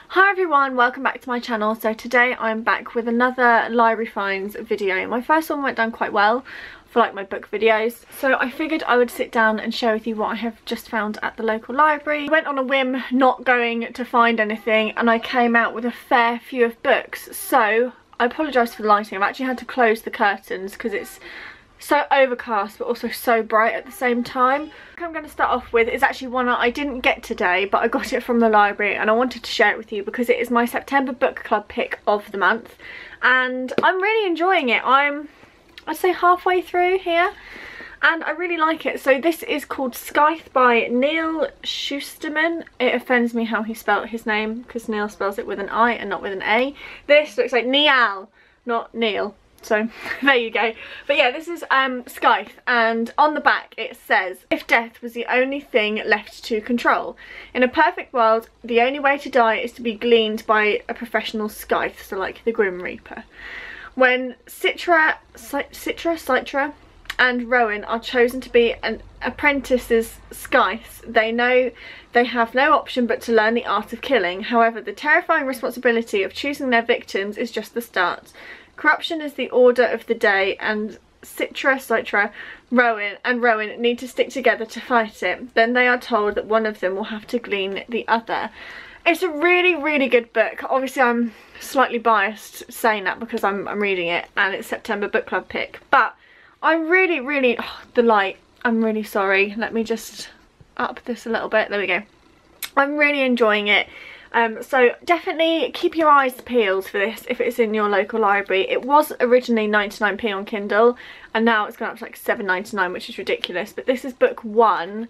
Hi everyone, welcome back to my channel. So today I'm back with another library finds video. My first one went down quite well for like my book videos, so I figured I would sit down and share with you what I have just found at the local library. I went on a whim, not going to find anything, and I came out with a fair few of books, so I apologise for the lighting. I've actually had to close the curtains because it's so overcast but also so bright at the same time. What I'm going to start off with is actually one that I didn't get today, but I got it from the library and I wanted to share it with you because it is my September book club pick of the month and I'm really enjoying it. I'd say halfway through here and I really like it. So this is called Scythe by Neil Schusterman. It offends me how he spelt his name because Neil spells it with an I and not with an A. This looks like Neal, not Neil. So there you go. But yeah, this is Scythe, and on the back it says, if death was the only thing left to control. In a perfect world, the only way to die is to be gleaned by a professional scythe, so like the Grim Reaper. When Citra and Rowan are chosen to be an apprentices scythes, they know they have no option but to learn the art of killing. However, the terrifying responsibility of choosing their victims is just the start. Corruption is the order of the day, and Citra, Rowan need to stick together to fight it. Then they are told that one of them will have to glean the other. It's a really, really good book. Obviously, I'm slightly biased saying that because I'm reading it and it's September book club pick. But I'm really, the light. I'm really sorry. Let me just up this a little bit. There we go. I'm really enjoying it. So definitely keep your eyes peeled for this if it's in your local library. It was originally 99p on Kindle and now it's gone up to like $7.99, which is ridiculous. But this is book 1.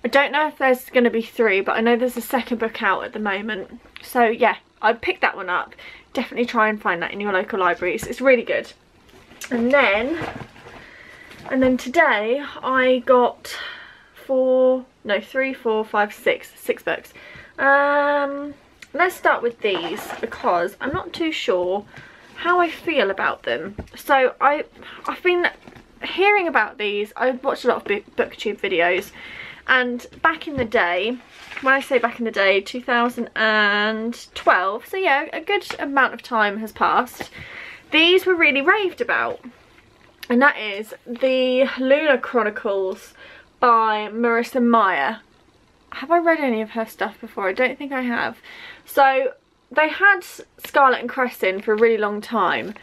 I don't know if there's going to be 3, but I know there's a second book out at the moment. So yeah, I'd pick that one up. Definitely try and find that in your local libraries. It's really good. And then today I got 6 books. Let's start with these because I'm not too sure how I feel about them. So I've been hearing about these. I watched a lot of booktube videos, and back in the day, when I say back in the day, 2012, so yeah, a good amount of time has passed, these were really raved about, and that is the Lunar Chronicles by Marissa Meyer. Have I read any of her stuff before? I don't think I have. So they had Scarlet and Cress in for a really long time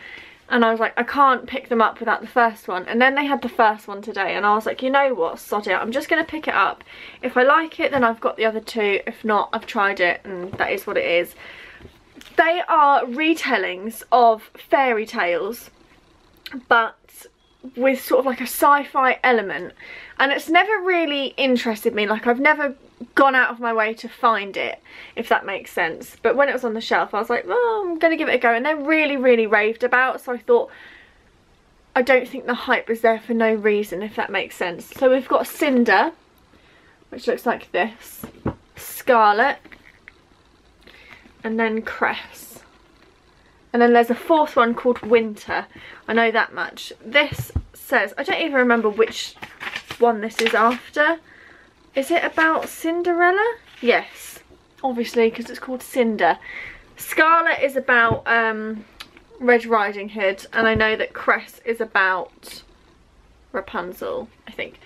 and I was like, I can't pick them up without the first one. And then they had the first one today and I was like, you know what, sod it, I'm just going to pick it up. If I like it, then I've got the other 2. If not, I've tried it and that is what it is. They are retellings of fairy tales, but with sort of like a sci-fi element, and it's never really interested me. Like, I've never gone out of my way to find it, if that makes sense. But when it was on the shelf I was like, well, I'm gonna give it a go, and they're really raved about, so I thought, I don't think the hype was there for no reason, if that makes sense. So we've got Cinder, which looks like this, Scarlet, and then Cress. And then there's a 4th one called Winter. I know that much. This says, I don't even remember which one this is after. Is it about Cinderella? Yes, obviously, because it's called Cinder. Scarlet is about Red Riding Hood, and I know that Cress is about Rapunzel, I think.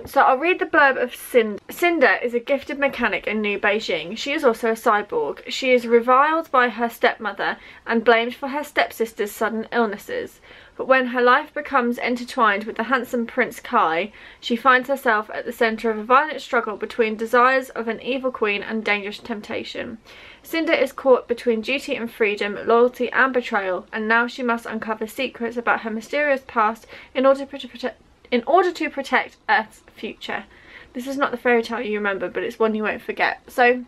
So I'll read the blurb of Cinder. Cinder is a gifted mechanic in New Beijing. She is also a cyborg. She is reviled by her stepmother and blamed for her stepsister's sudden illnesses. But when her life becomes intertwined with the handsome Prince Kai, she finds herself at the centre of a violent struggle between desires of an evil queen and dangerous temptation. Cinder is caught between duty and freedom, loyalty and betrayal, and now she must uncover secrets about her mysterious past in order to protect Earth's future. This is not the fairy tale you remember, but it's one you won't forget. So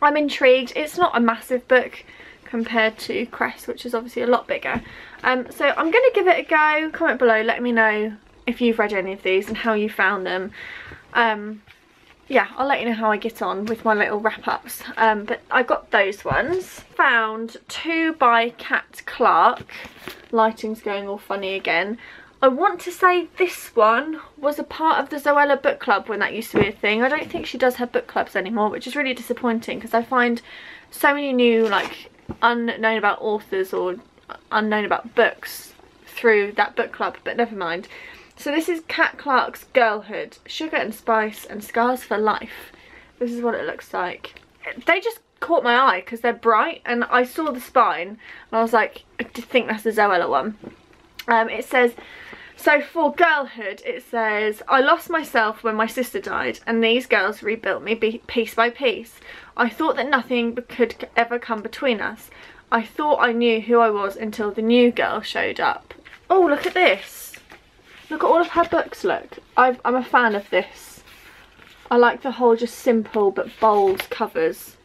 I'm intrigued. It's not a massive book compared to Cress, which is obviously a lot bigger. So I'm going to give it a go. Comment below, let me know if you've read any of these and how you found them. Yeah, I'll let you know how I get on with my little wrap-ups. But I got those ones. Found 2 by Kat Clark. Lighting's going all funny again. I want to say this one was a part of the Zoella book club when that used to be a thing. I don't think she does have book clubs anymore, which is really disappointing because I find so many new like unknown about authors or unknown about books through that book club, but never mind. So this is Kat Clark's Girlhood, Sugar and Spice and Scars for Life. This is what it looks like. They just caught my eye because they're bright, and I saw the spine and I was like, I think that's the Zoella one. It says, so for Girlhood, it says, I lost myself when my sister died and these girls rebuilt me piece by piece. I thought that nothing could ever come between us. I thought I knew who I was until the new girl showed up. Oh, look at this. Look at all of her books, look. I'm a fan of this. I like the whole just simple but bold covers.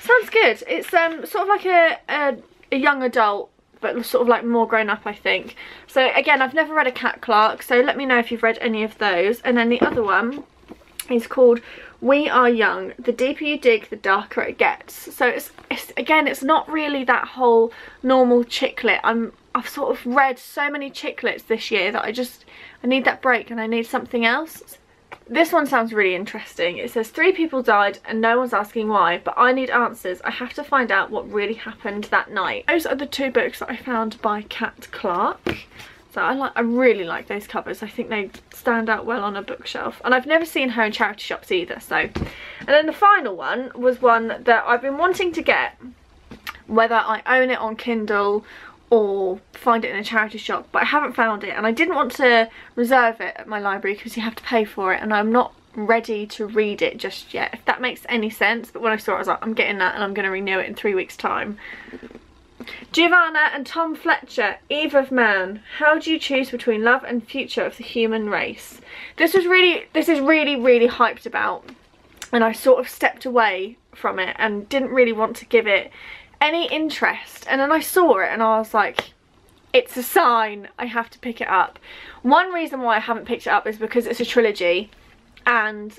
Sounds good. It's sort of like a young adult, but sort of like more grown up, I think. So again, I've never read a Kat Clark, so let me know if you've read any of those. And then the other one is called We Are Young. The deeper you dig, the darker it gets. So it's again, it's not really that whole normal chick lit. I've sort of read so many chick lits this year that I need that break and I need something else. This one sounds really interesting. It says 3 people died and no one's asking why, but I need answers. I have to find out what really happened that night. Those are the 2 books that I found by Kat Clark. So I really like those covers. I think they stand out well on a bookshelf. And I've never seen her in charity shops either, so. And then the final one was one that I've been wanting to get, whether I own it on Kindle or find it in a charity shop, but I haven't found it, and I didn't want to reserve it at my library because you have to pay for it, and I'm not ready to read it just yet, if that makes any sense. But when I saw it, I was like, I'm getting that and I'm going to renew it in 3 weeks time. Giovanna and Tom Fletcher, Eve of Man. How do you choose between love and future of the human race? This is really hyped about, and I sort of stepped away from it and didn't really want to give it any interest, and then I saw it and I was like, it's a sign, I have to pick it up. One reason why I haven't picked it up is because it's a trilogy and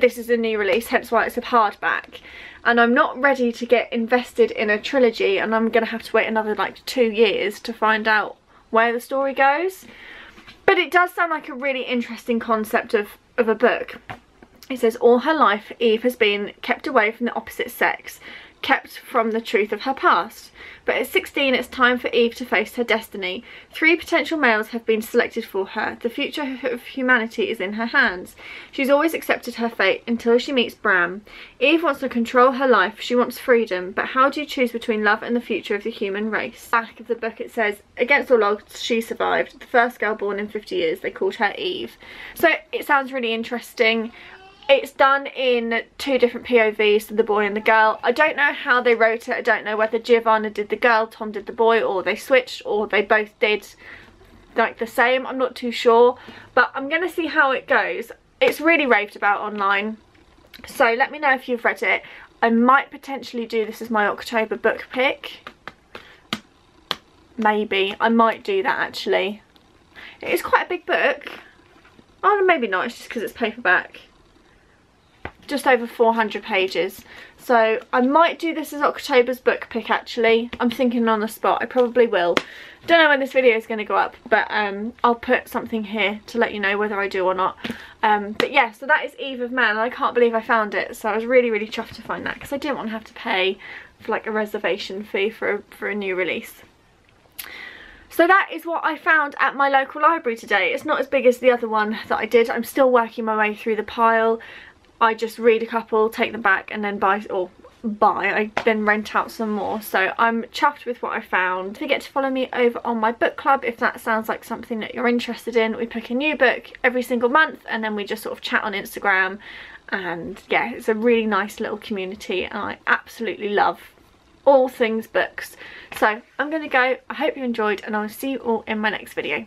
this is a new release, hence why it's a hardback, and I'm not ready to get invested in a trilogy, and I'm gonna have to wait another like 2 years to find out where the story goes. But it does sound like a really interesting concept of a book. It says, all her life Eve has been kept away from the opposite sex, kept from the truth of her past. But at 16 it's time for Eve to face her destiny. 3 potential males have been selected for her. The future of humanity is in her hands. She's always accepted her fate until she meets Bram. Eve wants to control her life, she wants freedom, but how do you choose between love and the future of the human race? Back of the book it says, against all odds she survived. The first girl born in 50 years, they called her Eve. So it sounds really interesting. It's done in 2 different POVs, the boy and the girl. I don't know how they wrote it. I don't know whether Giovanna did the girl, Tom did the boy, or they switched, or they both did like the same. I'm not too sure, but I'm going to see how it goes. It's really raved about online, so let me know if you've read it. I might potentially do this as my October book pick. Maybe. I might do that actually. It is quite a big book. Oh, maybe not. It's just because it's paperback. Just over 400 pages, so I might do this as October's book pick actually. I'm thinking on the spot, I probably will. Don't know when this video is going to go up, but I'll put something here to let you know whether I do or not. But yeah, so that is Eve of Man, and I can't believe I found it, so I was really chuffed to find that because I didn't want to have to pay for like a reservation fee for a new release. So that is what I found at my local library today. It's not as big as the other one that I did. I'm still working my way through the pile. I just read a couple, take them back, and then I then rent out some more. So I'm chuffed with what I found. Don't forget to follow me over on my book club if that sounds like something that you're interested in. We pick a new book every single month and then we just sort of chat on Instagram, and yeah, it's a really nice little community and I absolutely love all things books. So I'm gonna go. I hope you enjoyed and I'll see you all in my next video.